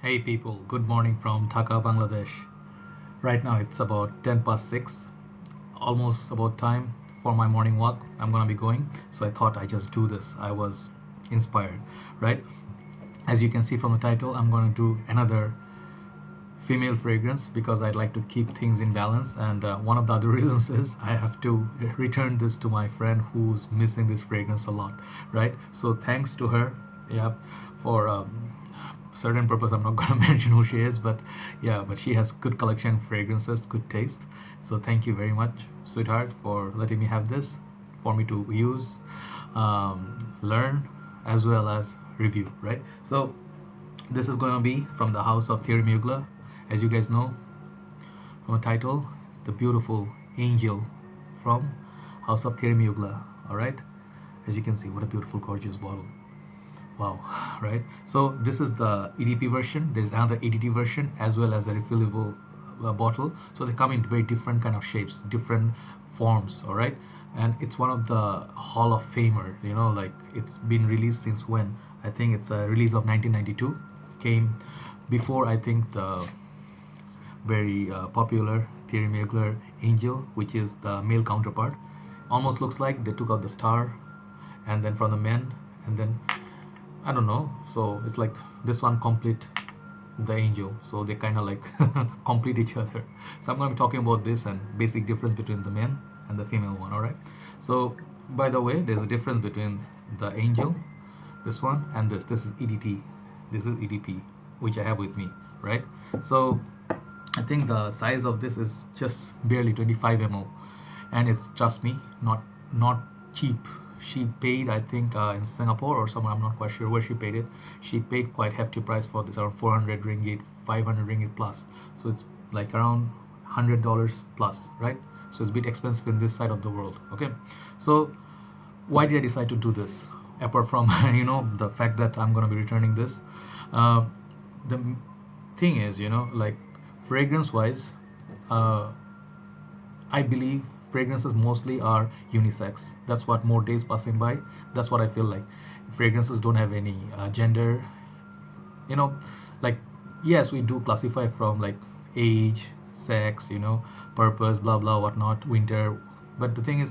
Hey people, good morning from Dhaka, Bangladesh. Right now it's about 10 past 6, almost about time for my morning walk. I'm gonna be going, so I thought I just do this. I was inspired, right? As you can see from the title, I'm gonna do another female fragrance because I'd like to keep things in balance. And one of the other reasons is I have to return this to my friend who's missing this fragrance a lot, right? So thanks to her, yeah, for certain purpose. I'm not gonna mention who she is, but yeah, but she has good collection of fragrances, good taste. So thank you very much, sweetheart, for letting me have this for me to use, learn, as well as review, right? So this is going to be from the house of Thierry Mugler, as you guys know from the title, the beautiful angel from house of Thierry Mugler. All right, as you can see, what a beautiful, gorgeous bottle. Wow, right? So this is the EDP version. There's another EDT version as well as a refillable bottle. So they come in very different kind of shapes, different forms. All right, and it's one of the Hall of Famer. Like it's been released since when? I think it's a release of 1992. Came before I think the very popular Thierry Mugler Angel, which is the male counterpart. Almost looks like they took out the star, and then from the men, and then I don't know. So it's like this one complete the angel. So they kind of like complete each other. So I'm going to be talking about this and basic difference between the men and the female one. All right. So by the way, there's a difference between the angel, this one, and this. This is EDT. This is EDP, which I have with me. Right. So I think the size of this is just barely 25 ml, and it's, trust me, not cheap. She paid, I think, in Singapore or somewhere. I'm not quite sure where she paid it. She paid quite hefty price for this, around 400 ringgit, 500 ringgit plus. So it's like around $100 plus, right? So it's a bit expensive in this side of the world. Okay, so why did I decide to do this? Apart from the fact that I'm gonna be returning this, uh, the thing is, like fragrance wise, uh, I believe fragrances mostly are unisex. That's what, more days passing by, that's what I feel like. Fragrances don't have any gender, you know, like, yes, we do classify from like age, sex, purpose, blah blah, whatnot, winter. But the thing is,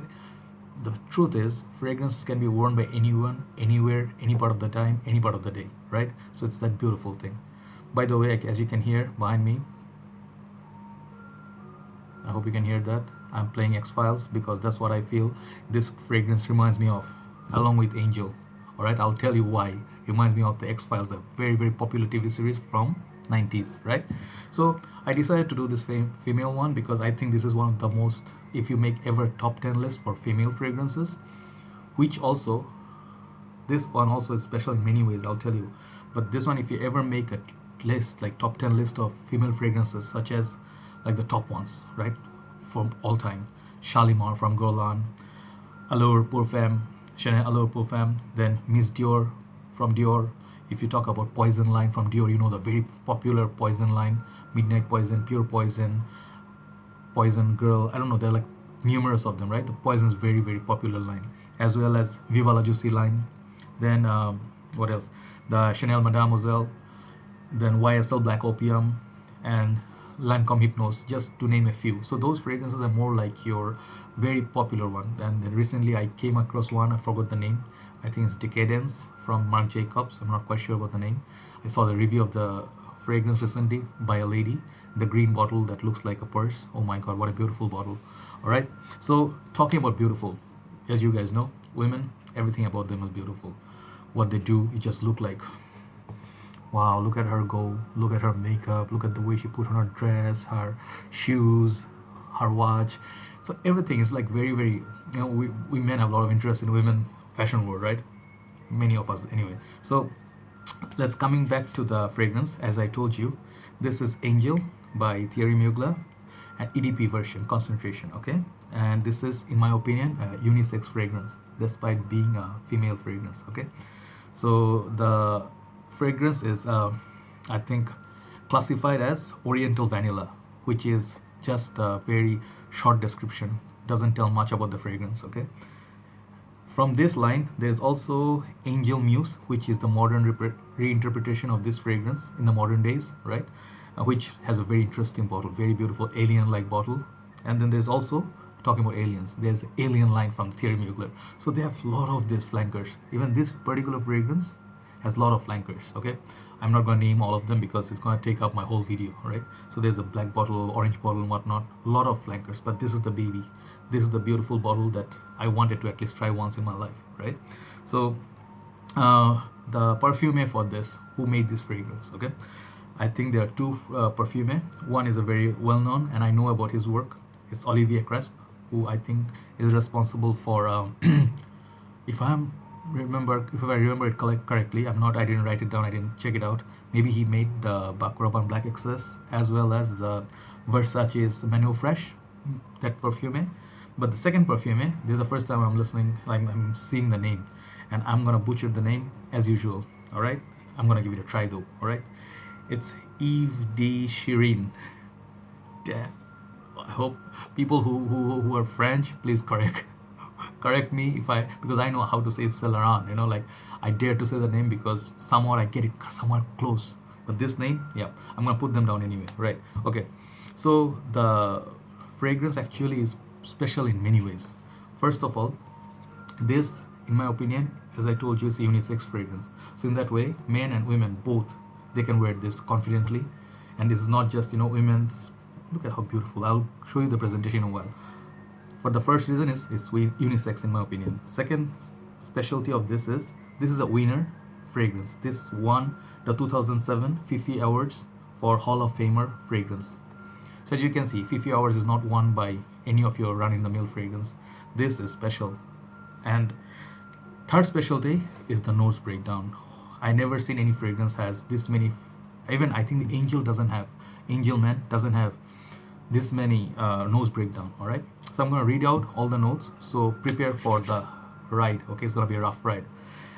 the truth is, fragrances can be worn by anyone, anywhere, any part of the time, any part of the day, right? So it's that beautiful thing. By the way, as you can hear behind me, I hope you can hear that. I'm playing X-Files because that's what I feel this fragrance reminds me of, along with Angel. Alright, I'll tell you why. It reminds me of the X-Files, the very, very popular TV series from 90s, right? So I decided to do this female one because I think this is one of the most, if you make ever top 10 list for female fragrances, which also, this one also is special in many ways, I'll tell you. But this one, if you ever make a list, like top 10 list of female fragrances, such as like the top ones, right, from all time, Shalimar from Guerlain, Allure Pour Femme, Chanel Allure Pour Femme, then Miss Dior from Dior. If you talk about Poison line from Dior, the very popular Poison line, Midnight Poison, Pure Poison, Poison Girl, I don't know, there are like numerous of them, right? The Poison is very, very popular line, as well as Viva la Juicy line. Then what else? The Chanel Mademoiselle, then YSL Black Opium, and Lancome Hypnose, just to name a few. So those fragrances are more like your very popular one. And then recently I came across one, I forgot the name. I think it's Decadence from Marc Jacobs. I'm not quite sure about the name. I saw the review of the fragrance recently by a lady. The green bottle that looks like a purse. Oh my god, what a beautiful bottle. All right. So talking about beautiful, as you guys know, women, everything about them is beautiful. What they do, it just look like, wow, look at her go, look at her makeup, look at the way she put on her dress, her shoes, her watch. So everything is like very, very, we men have a lot of interest in women fashion world, right? Many of us anyway. So let's coming back to the fragrance. As I told you, this is Angel by Thierry Mugler, an EDP version, concentration, okay? And this is, in my opinion, a unisex fragrance, despite being a female fragrance, okay? So the fragrance is, I think, classified as Oriental Vanilla, which is just a very short description, doesn't tell much about the fragrance, okay? From this line, there's also Angel Muse, which is the modern reinterpretation of this fragrance in the modern days, right? Which has a very interesting bottle, very beautiful alien-like bottle. And then there's also, talking about aliens, there's Alien line from Thierry Mugler. So they have a lot of these flankers. Even this particular fragrance has a lot of flankers, okay? I'm not going to name all of them because it's going to take up my whole video, right? So there's a black bottle, orange bottle and whatnot, a lot of flankers, but this is the baby. This is the beautiful bottle that I wanted to at least try once in my life, right? So the perfumer for this, who made this fragrance, okay? I think there are two perfumer. One is a very well-known, and I know about his work. It's Olivier Cresp, who I think is responsible for, if I remember it correctly, I didn't write it down, I didn't check it out. Maybe he made the Baccarat Black Excess as well as the Versace's Manu Fresh, that perfume. But the second perfume, this is the first time I'm listening, like I'm seeing the name, and I'm gonna butcher the name as usual. All right, I'm gonna give it a try though. All right, it's Yves de Chirin. Damn. I hope people who are French, please correct me if because I know how to say Saint Laurent. You know, like I dare to say the name because somehow I get it somewhat close. But this name, yeah, I'm gonna put them down anyway. Right? Okay. So the fragrance actually is special in many ways. First of all, this, in my opinion, as I told you, is a unisex fragrance. So in that way, men and women both, they can wear this confidently, and this is not just women's. Look at how beautiful. I'll show you the presentation in a while. For the first reason is it's unisex in my opinion. Second specialty of this is a winner fragrance. This won the 2007 50 Awards for Hall of Famer fragrance. So as you can see, 50 Hours is not won by any of your run-in-the-mill fragrance. This is special. And third specialty is the nose breakdown. I never seen any fragrance has this many. Even I think the Angel Man doesn't have this many nose breakdown. All right. So I'm gonna read out all the notes. So prepare for the ride. Okay, it's gonna be a rough ride,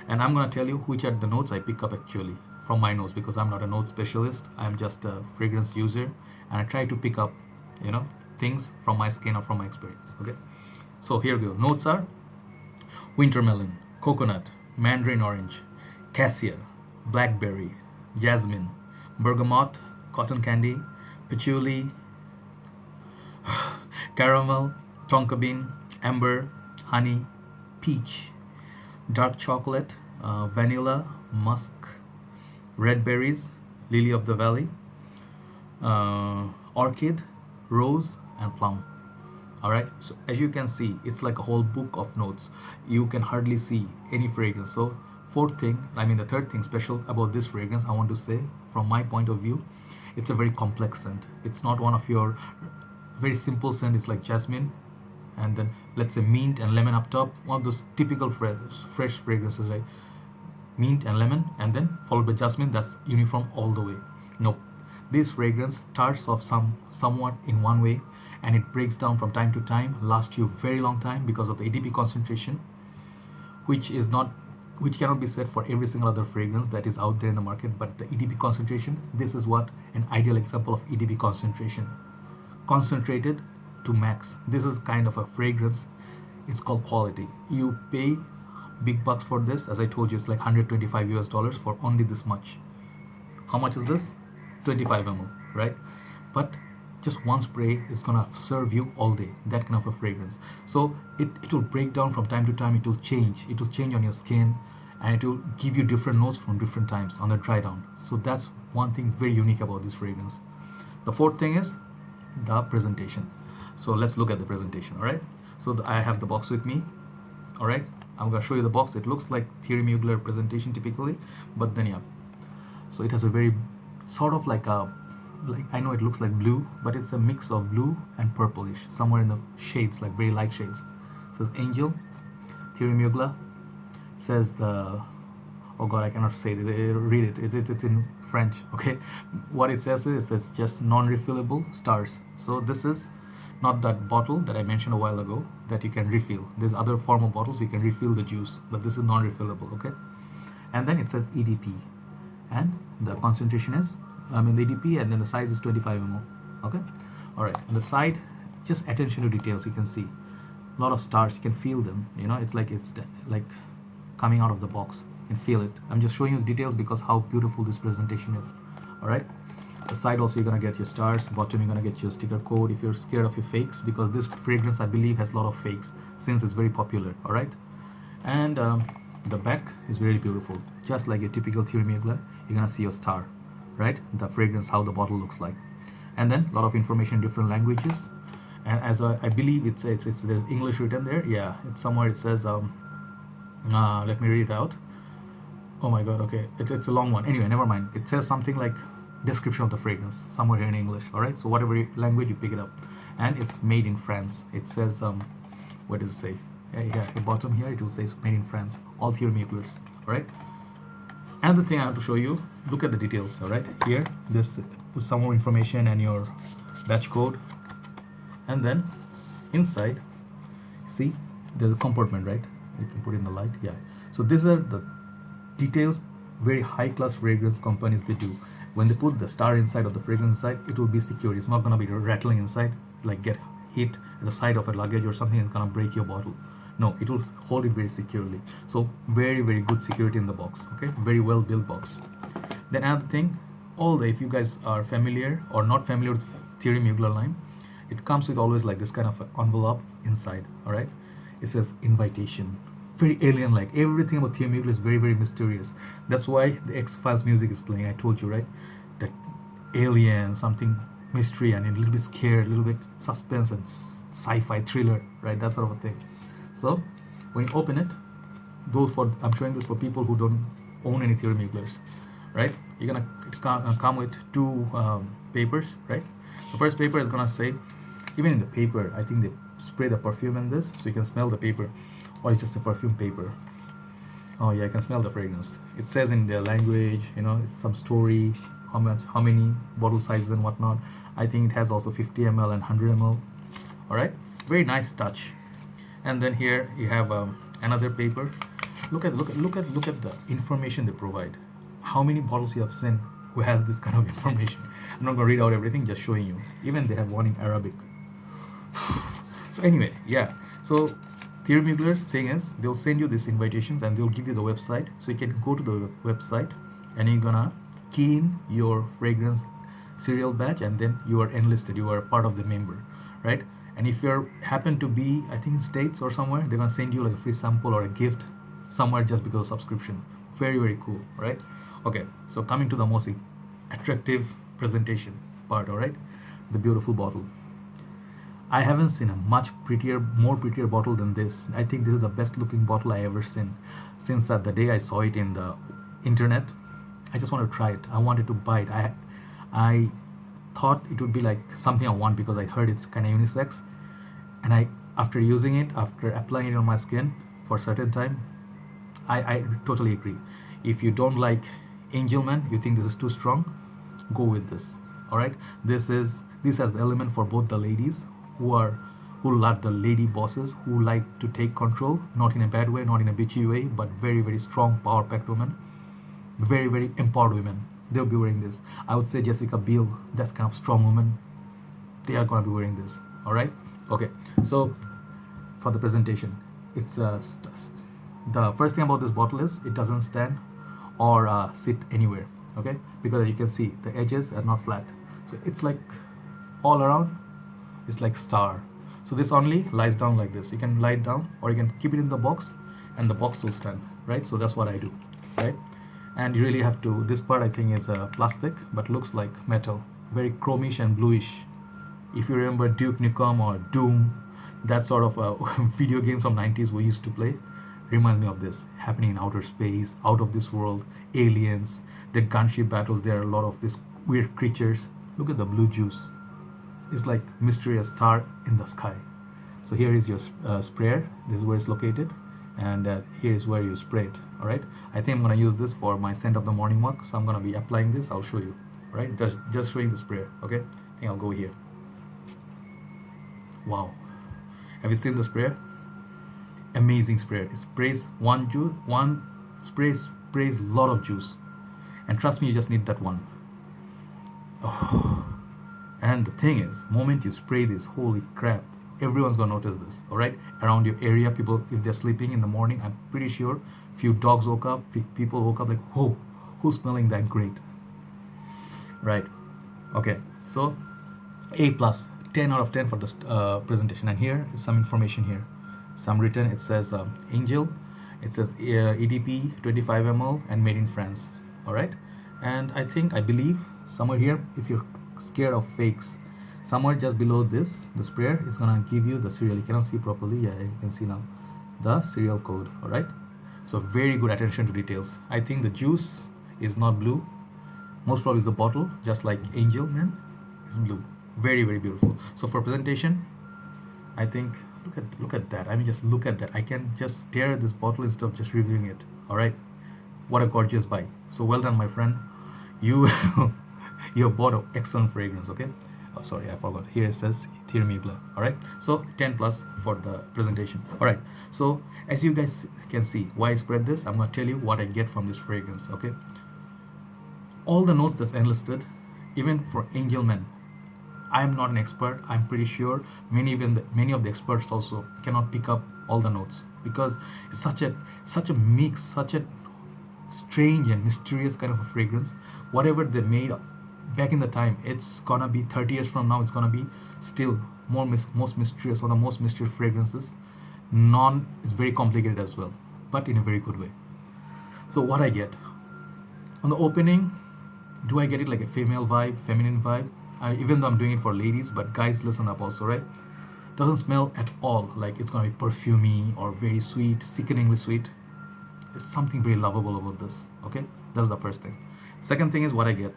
and I'm gonna tell you which are the notes I pick up actually from my nose, because I'm not a note specialist. I'm just a fragrance user, and I try to pick up, things from my skin or from my experience. Okay, so here we go. Notes are winter melon, coconut, mandarin orange, cassia, blackberry, jasmine, bergamot, cotton candy, patchouli, caramel, tonka bean, amber, honey, peach, dark chocolate, vanilla, musk, red berries, lily of the valley, orchid, rose, and plum. Alright, so as you can see, it's like a whole book of notes. You can hardly see any fragrance. So the third thing special about this fragrance, I want to say from my point of view, it's a very complex scent. It's not one of your very simple scent. It's like jasmine, and then let's say mint and lemon up top. One of those typical fresh fragrances, right? Mint and lemon, and then followed by jasmine. That's uniform all the way. No, this fragrance starts off somewhat in one way, and it breaks down from time to time, lasts you very long time because of the EDP concentration, which cannot be said for every single other fragrance that is out there in the market. But the EDP concentration, this is what an ideal example of EDP concentration, concentrated to max. This is kind of a fragrance. It's called quality. You pay big bucks for this. As I told you, it's like $125 for only this much. How much is this? 25 ml, right? But just one spray is gonna serve you all day. That kind of a fragrance. So it will break down from time to time. It will change on your skin, and it will give you different notes from different times on the dry down. So that's one thing very unique about this fragrance. The fourth thing is the presentation. So let's look at the presentation. All right, so I have the box with me. All right, I'm gonna show you the box. It looks like Thierry Mugler presentation typically, but then so it has a very sort of like I know it looks like blue, but it's a mix of blue and purplish, somewhere in the shades, like very light shades. It says Angel, Thierry Mugler. Says the, oh god, I cannot say it. Read it. It's in French. Okay, what it says is, it says just non-refillable stars. So this is not that bottle that I mentioned a while ago that you can refill. There's other form of bottles you can refill the juice, but this is non-refillable. Okay, and then it says EDP, and the concentration is the EDP, and then the size is 25 ml. Okay, all right. On the side, just attention to details. You can see a lot of stars. You can feel them. You know, it's like coming out of the box. You can feel it. I'm just showing you the details because how beautiful this presentation is. All right. The side also you're gonna get your stars. Bottom you're gonna get your sticker code if you're scared of your fakes, because this fragrance I believe has a lot of fakes since it's very popular. All right. And the back is very beautiful, just like your typical Thierry Mugler. You're gonna see your star, right? The fragrance, how the bottle looks like, and then a lot of information in different languages. And as I believe it's there's English written there. Yeah, it's somewhere. It says let me read it out. Oh my god. Okay, it's a long one. Anyway, never mind. It says something like description of the fragrance somewhere here in English. All right. So whatever language you pick it up, and it's made in France. It says what does it say? Yeah, the bottom here it will say made in France. All Thierry Muglers. All right. Another thing I have to show you. Look at the details. All right. Here, this some more information and your batch code. And then inside, see, there's a compartment, right? You can put in the light. Yeah. So these are the details very high class fragrance companies they do. When they put the star inside of the fragrance inside, it will be secure. It's not gonna be rattling inside, like get hit at the side of a luggage or something. It's gonna break your bottle. No, it will hold it very securely. So very good security in the box. Okay, very well built box. Then another thing, if you guys are familiar or not familiar with Thierry Mugler line, it comes with always like this kind of envelope inside. All right, it says invitation. Very alien like. Everything about Thierry Mugler is very mysterious. That's why the X-Files music is playing. I told you, right? That alien, something mystery and a little bit scared, a little bit suspense and sci-fi thriller, right? That sort of a thing. So when you open it, I'm showing this for people who don't own any Thierry Muglers, right? You're gonna come with two papers, right? The first paper is gonna say, even in the paper, I think they spray the perfume in this, so you can smell the paper, or it's just a perfume paper. Oh yeah, I can smell the fragrance. It says in the language, you know, it's some story, how many bottle sizes and whatnot. I think it has also 50 ml and 100 ml. All right, very nice touch. And then here you have another paper. Look at the information they provide. How many bottles you have seen who has this kind of information? I'm not gonna read out everything, just showing you. Even they have one in Arabic. So anyway, yeah. So Thierry Mugler's thing is they'll send you these invitations and they'll give you the website, so you can go to the website and you're gonna key in your fragrance serial badge, and then you are enlisted. You are a part of the member, right? And if you happen to be, I think in States or somewhere, they're gonna send you like a free sample or a gift somewhere just because of subscription. Very cool, right? Okay, so coming to the most attractive presentation part, all right? The beautiful bottle. I haven't seen a more prettier bottle than this. I think this is the best looking bottle I ever seen. Since the day I saw it in the internet, I just want to try it. I wanted to buy it. I thought it would be like something I want because I heard it's kind of unisex, and after using it, after applying it on my skin for a certain time, I totally agree. If you don't like Angelman, you think this is too strong, go with this. All right, this has the element for both the ladies who love the lady bosses, who like to take control, not in a bad way, not in a bitchy way, but very strong, power-packed women, very empowered women. They'll be wearing this. I would say Jessica Biel, that kind of strong woman, they are gonna be wearing this. All right. Okay. So for the presentation, it's the first thing about this bottle is it doesn't stand or sit anywhere. Okay, because as you can see, the edges are not flat, so it's like all around. It's like star. So this only lies down like this. You can lie it down, or you can keep it in the box, and the box will stand. Right. So that's what I do. Right. And you really have to. This part I think is plastic, but looks like metal. Very chromish and bluish. If you remember Duke Nukem or Doom, that sort of video games from 90s we used to play, reminds me of this, happening in outer space, out of this world, aliens, the gunship battles. There are a lot of these weird creatures. Look at the blue juice. It's like mysterious star in the sky. So here is your sprayer. This is where it's located, and here is where you spray it. All right. I think I'm gonna use this for my scent of the morning walk. So I'm gonna be applying this. I'll show you. All right. Just showing the sprayer. Okay. I think I'll go here. Wow. Have you seen the sprayer? Amazing sprayer. It sprays one spray sprays a lot of juice, and trust me, you just need that one. Oh. And the thing is, moment you spray this, holy crap, everyone's gonna notice this. All right, around your area, people, if they're sleeping in the morning, I'm pretty sure few dogs woke up, people woke up like, oh, who's smelling that great, right? Okay, so A plus, 10 out of 10 for this presentation. And here is some information here. Some written, it says Angel, it says EDP 25 ml and made in France. All right, and I believe somewhere here, if you're scared of fakes, somewhere just below this, the sprayer is gonna give you the serial. You cannot see properly. Yeah, you can see now the serial code. All right, so very good attention to details. I think the juice is not blue. Most probably is the bottle, just like Angel Man is blue. Very, very beautiful. So for presentation, I think look at that. I mean, just look at that. I can just stare at this bottle instead of just reviewing it. All right, what a gorgeous buy. So well done, my friend. You you have bought an excellent fragrance. Okay. Oh, sorry, I forgot. Here it says Thierry Mugler. All right. So 10 plus for the presentation. All right. So as you guys can see, why I spread this, I'm gonna tell you what I get from this fragrance. Okay. All the notes that's enlisted, even for Angel Man, I am not an expert. I'm pretty sure many of the experts also cannot pick up all the notes, because it's such a mix, such a strange and mysterious kind of a fragrance. Whatever they made back in the time, it's gonna be 30 years from now, it's gonna be still most mysterious, one of the most mysterious fragrances. It's very complicated as well, but in a very good way. So what I get on the opening, do I get it like a female vibe, feminine vibe? Even though I'm doing it for ladies, but guys, listen up also, right? Doesn't smell at all like it's gonna be perfumey or very sweet, sickeningly sweet. It's something very lovable about this. Okay, that's the first thing. Second thing is what I get.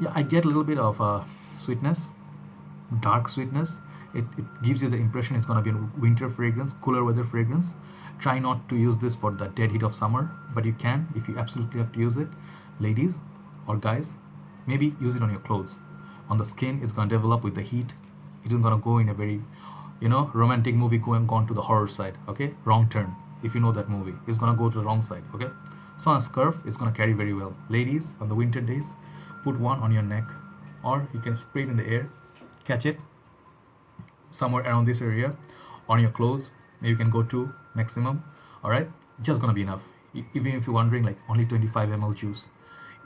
Yeah, I get a little bit of sweetness, dark sweetness. It gives you the impression it's gonna be a winter fragrance, cooler weather fragrance. Try not to use this for the dead heat of summer, but you can if you absolutely have to use it. Ladies or guys, maybe use it on your clothes. On the skin, it's gonna develop with the heat. It isn't gonna go in a very, romantic movie gone to the horror side. Okay, wrong turn. If you know that movie, it's gonna go to the wrong side. Okay, so on a scarf, it's gonna carry very well. Ladies, on the winter days, put one on your neck, or you can spray it in the air, catch it somewhere around this area, on your clothes. Maybe you can go to maximum. All right, just gonna be enough. Even if you're wondering, like only 25 ml juice.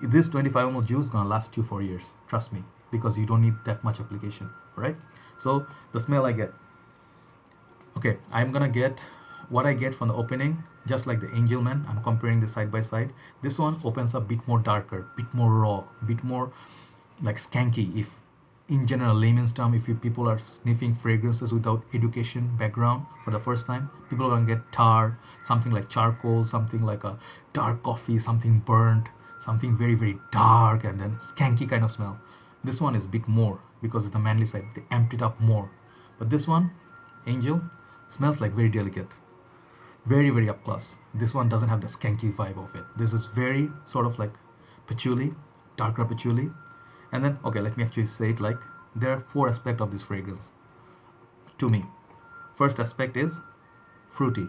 This 25 ml juice is gonna last you for years. Trust me, because you don't need that much application. Right? So the smell I get. Okay, I'm gonna get what I get from the opening, just like the Angel Man. I'm comparing this side by side. This one opens up a bit more darker, bit more raw, bit more like skanky. If in general layman's term, if you people are sniffing fragrances without education background for the first time, people are gonna get tar, something like charcoal, something like a dark coffee, something burnt, something very, very dark and then skanky kind of smell. This one is a bit more because it's the manly side. They amped it up more. But this one, Angel, smells like very delicate. Very, very up close. This one doesn't have the skanky vibe of it. This is very sort of like patchouli, darker patchouli. And then, okay, let me actually say it like, there are 4 aspects of this fragrance to me. First aspect is fruity.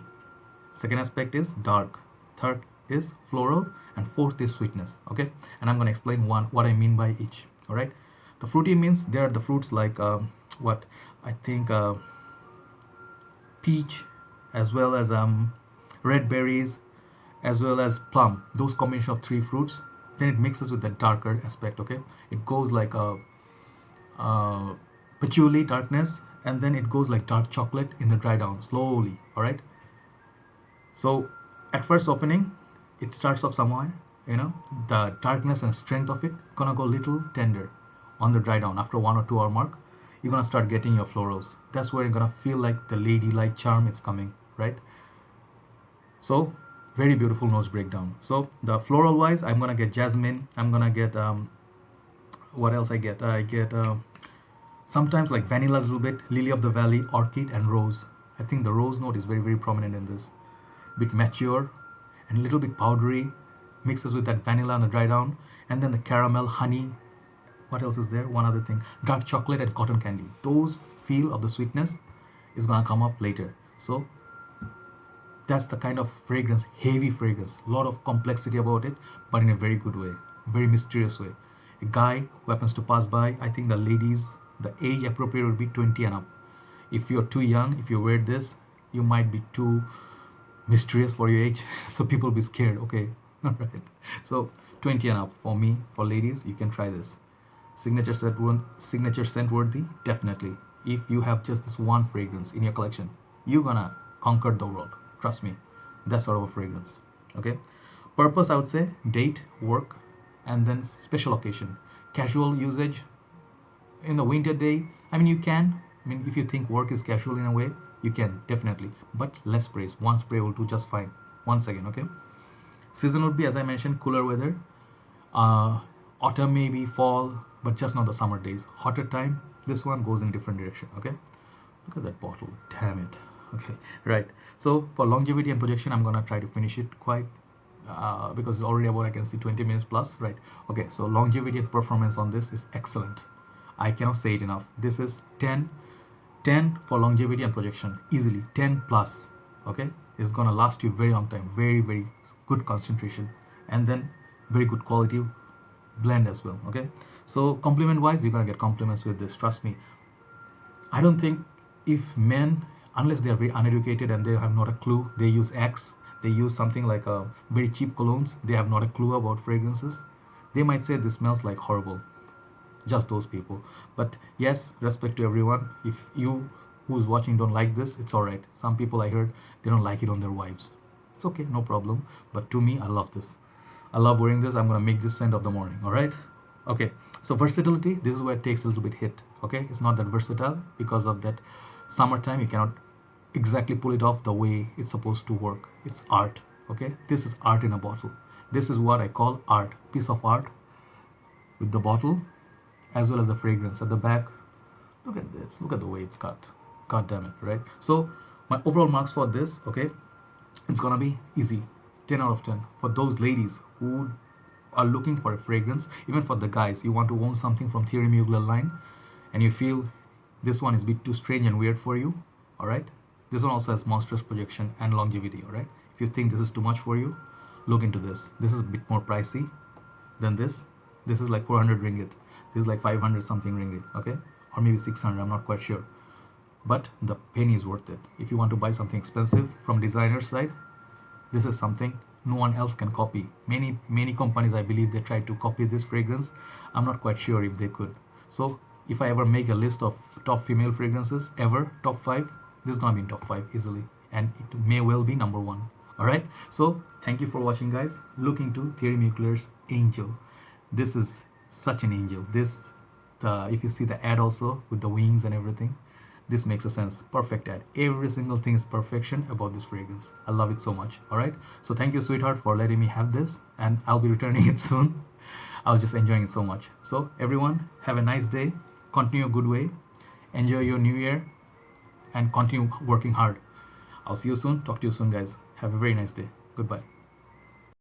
Second aspect is dark. Third is floral. And fourth is sweetness. Okay, and I'm going to explain what I mean by each. All right, the fruity means there are the fruits like what I think peach, as well as red berries, as well as plum. Those combination of 3 fruits, then it mixes with the darker aspect. Okay, it goes like a patchouli darkness, and then it goes like dark chocolate in the dry down slowly. All right, so at first opening, it starts off somewhere, the darkness and strength of it gonna go little tender. On the dry down, after 1 or 2 hour mark, you're gonna start getting your florals. That's where you're gonna feel like the ladylike charm is coming, right? So very beautiful nose breakdown. So the floral wise, I'm gonna get jasmine. I'm gonna get what else I get? I get sometimes like vanilla a little bit, lily of the valley, orchid, and rose. I think the rose note is very, very prominent in this. Bit mature and a little bit powdery, mixes with that vanilla on the dry down, and then the caramel, honey. What else is there? One other thing, dark chocolate and cotton candy. Those feel of the sweetness is gonna come up later. So that's the kind of fragrance, heavy fragrance, a lot of complexity about it, but in a very good way, very mysterious way. A guy who happens to pass by, I think the ladies, the age appropriate would be 20 and up. If you're too young, if you wear this, you might be too mysterious for your age, so people be scared. Okay, all right. So 20 and up for me. For ladies, you can try this. Signature scent worthy, definitely. If you have just this one fragrance in your collection, you're gonna conquer the world. Trust me, that sort of a fragrance. Okay. Purpose, I would say date, work, and then special occasion. Casual usage in the winter day. I mean, you can. I mean, if you think work is casual in a way, you can definitely. But less sprays. One spray will do just fine. Once again, okay. Season would be, as I mentioned, cooler weather. Autumn, maybe fall, but just not the summer days. Hotter time, this one goes in different direction. Okay. Look at that bottle. Damn it. Okay. Right. So for longevity and projection, I'm gonna try to finish it quite because it's already about, I can see, 20 minutes plus. Right. Okay. So longevity and performance on this is excellent. I cannot say it enough. This is 10 for longevity and projection, easily 10 plus. Okay, it's gonna last you very long time. Very, very good concentration, and then very good quality blend as well. Okay, so compliment wise, you're gonna get compliments with this, trust me. I don't think, if men, unless they are very uneducated and they have not a clue, they use X, they use something like a very cheap colognes, they have not a clue about fragrances, they might say this smells like horrible. Just those people. But yes, respect to everyone. If you who's watching don't like this, it's all right. Some people, I heard, they don't like it on their wives. It's okay, no problem. But to me, I love this. I love wearing this. I'm gonna make this scent of the morning. All right. Okay. So versatility, this is where it takes a little bit hit. Okay, it's not that versatile because of that summertime. You cannot exactly pull it off the way it's supposed to work. It's art. Okay, this is art in a bottle. This is what I call art, piece of art, with the bottle as well as the fragrance at the back. Look at this. Look at the way it's cut. God damn it, right? So my overall marks for this, okay, it's gonna be easy, 10 out of 10 for those ladies who are looking for a fragrance. Even for the guys, you want to own something from Thierry Mugler line and you feel this one is a bit too strange and weird for you, all right, this one also has monstrous projection and longevity. All right, if you think this is too much for you, look into this. This is a bit more pricey than this. This is like 400 ringgit. This is like 500 something ringgit. Okay, or maybe 600, I'm not quite sure, but the penny is worth it. If you want to buy something expensive from designer side, this is something no one else can copy. Many companies, I believe, they try to copy this fragrance. I'm not quite sure if they could. So if I ever make a list of top female fragrances ever, top 5, this is gonna be in top 5 easily, and it may well be number 1. All right, so thank you for watching, guys. Look into Thierry Mugler's Angel. This is such an angel. This, if you see the ad also with the wings and everything, this makes a sense. Perfect ad. Every single thing is perfection about this fragrance. I love it so much. All right, so thank you, sweetheart, for letting me have this, and I'll be returning it soon. I was just enjoying it so much. So everyone, have a nice day, continue a good way, enjoy your new year, and continue working hard. I'll see you soon. Talk to you soon, guys. Have a very nice day. Goodbye.